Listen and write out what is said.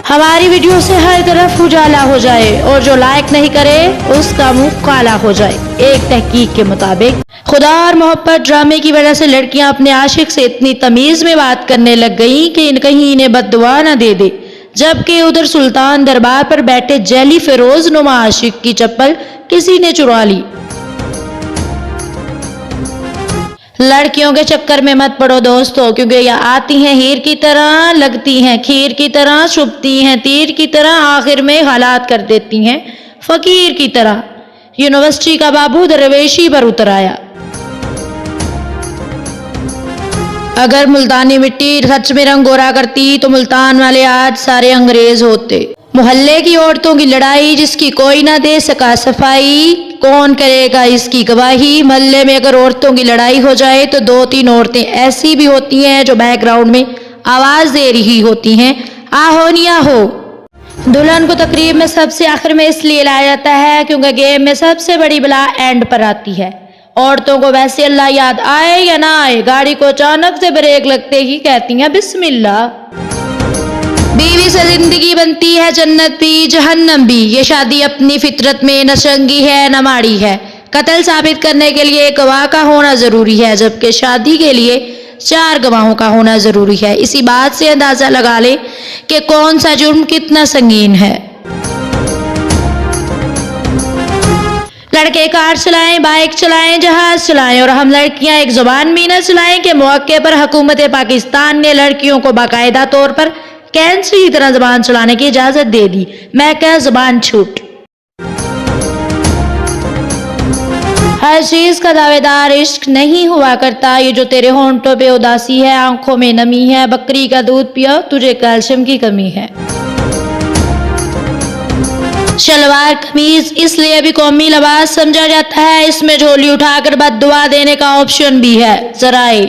हमारी वीडियो से हर तरफ उजाला हो जाए और जो लाइक नहीं करे उसका मुंह काला हो जाए। एक तहकीक के मुताबिक खुदा और मोहब्बत ड्रामे की वजह से लड़कियां अपने आशिक से इतनी तमीज में बात करने लग गईं कि कहीं इन्हें बद्दुआ न दे दे, जबकि उधर सुल्तान दरबार पर बैठे जेली फिरोज नुमा आशिक की चप्पल किसी ने चुरा ली। लड़कियों के चक्कर में मत पड़ो दोस्तों, क्योंकि ये आती हैं हीर की तरह, लगती हैं खीर की तरह, चुभती हैं तीर की तरह, आखिर में हालात कर देती हैं फकीर की तरह। यूनिवर्सिटी का बाबू दरवेशी पर उतर आया। अगर मुल्तानी मिट्टी सच में रंग गोरा करती तो मुल्तान वाले आज सारे अंग्रेज होते। मोहल्ले की औरतों की लड़ाई जिसकी कोई ना दे सका सफाई, कौन करेगा इसकी गवाही। मोहल्ले में अगर औरतों की लड़ाई हो जाए तो 2-3 औरतें ऐसी भी होती हैं जो बैकग्राउंड में आवाज दे रही होती हैं, आहो नहीं आहो। दुल्हन को तकरीब में सबसे आखिर में इसलिए लाया जाता है क्योंकि गेम में सबसे बड़ी बला एंड पर आती है। औरतों को वैसे अल्लाह याद आए या ना आए, गाड़ी को अचानक से ब्रेक लगते ही कहती हैं बिस्मिल्लाह। बीवी से जिंदगी बनती है जन्नत भी जहन्नम भी। ये शादी अपनी फितरत में न चंगी है न माड़ी है। कत्ल साबित करने के लिए एक गवाह का होना जरूरी है, जबकि शादी के लिए 4 गवाहों का होना जरूरी है। इसी बात से अंदाजा लगा ले कि कौन सा जुर्म कितना संगीन है। लड़के कार चलाएं, बाइक चलाएं, जहाज चलाएं और हम लड़कियां एक जुबान भी न चलाएं कि मौके पर हुकूमत पाकिस्तान ने लड़कियों को बाकायदा तौर पर कैंसर की तरह जुबान चलाने की इजाजत दे दी। मैं क्या जुबान छूट। हर चीज का दावेदार इश्क नहीं हुआ करता। ये जो तेरे होंठों पे उदासी है, आंखों में नमी है, बकरी का दूध पियो, तुझे कैल्शियम की कमी है। शलवार कमीज इसलिए भी कौमी लिबास समझा जाता है, इसमें झोली उठाकर बद्दुआ देने का ऑप्शन भी है। जराए